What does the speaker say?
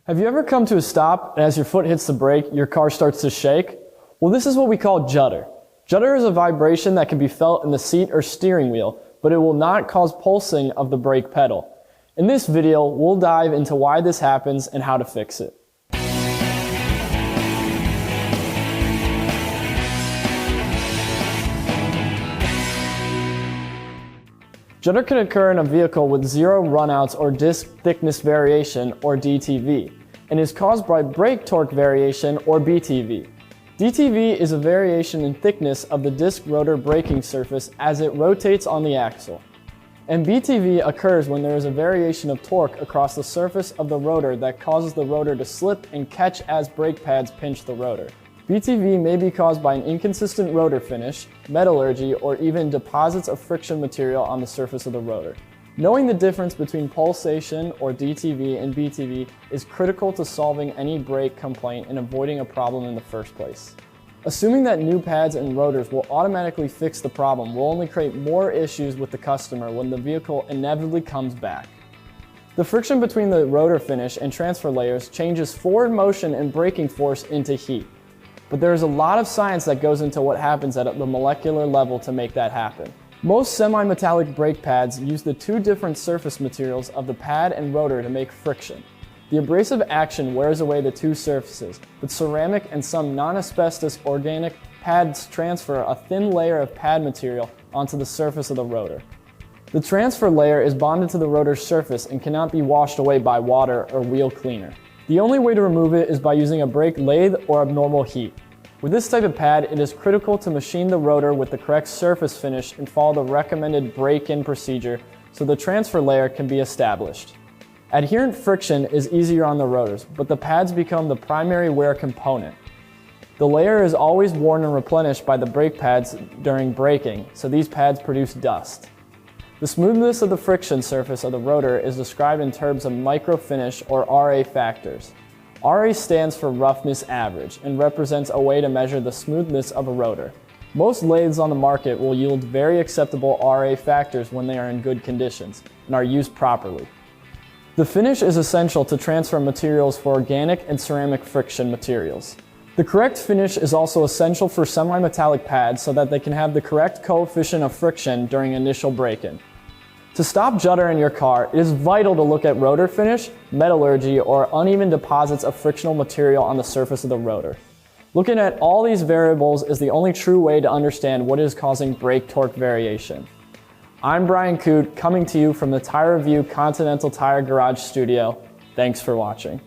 Have you ever come to a stop and as your foot hits the brake, your car starts to shake? Well, this is what we call judder. Judder is a vibration that can be felt in the seat or steering wheel, but it will not cause pulsing of the brake pedal. In this video, we'll dive into why this happens and how to fix it. Judder can occur in a vehicle with zero runouts or disc thickness variation, or DTV, and is caused by brake torque variation, or BTV. DTV is a variation in thickness of the disc rotor braking surface as it rotates on the axle. And BTV occurs when there is a variation of torque across the surface of the rotor that causes the rotor to slip and catch as brake pads pinch the rotor. BTV may be caused by an inconsistent rotor finish, metallurgy, or even deposits of friction material on the surface of the rotor. Knowing the difference between pulsation, or DTV, and BTV is critical to solving any brake complaint and avoiding a problem in the first place. Assuming that new pads and rotors will automatically fix the problem will only create more issues with the customer when the vehicle inevitably comes back. The friction between the rotor finish and transfer layers changes forward motion and braking force into heat. But there is a lot of science that goes into what happens at the molecular level to make that happen. Most semi-metallic brake pads use the two different surface materials of the pad and rotor to make friction. The abrasive action wears away the two surfaces, but ceramic and some non-asbestos organic pads transfer a thin layer of pad material onto the surface of the rotor. The transfer layer is bonded to the rotor's surface and cannot be washed away by water or wheel cleaner. The only way to remove it is by using a brake lathe or abnormal heat. With this type of pad, it is critical to machine the rotor with the correct surface finish and follow the recommended break-in procedure so the transfer layer can be established. Adherent friction is easier on the rotors, but the pads become the primary wear component. The layer is always worn and replenished by the brake pads during braking, so these pads produce dust. The smoothness of the friction surface of the rotor is described in terms of microfinish, or RA factors. RA stands for roughness average and represents a way to measure the smoothness of a rotor. Most lathes on the market will yield very acceptable RA factors when they are in good conditions and are used properly. The finish is essential to transfer materials for organic and ceramic friction materials. The correct finish is also essential for semi-metallic pads so that they can have the correct coefficient of friction during initial break-in. To stop judder in your car, it is vital to look at rotor finish, metallurgy, or uneven deposits of frictional material on the surface of the rotor. Looking at all these variables is the only true way to understand what is causing brake torque variation. I'm Brian Coote, coming to you from the Tire Review Continental Tire Garage Studio. Thanks for watching.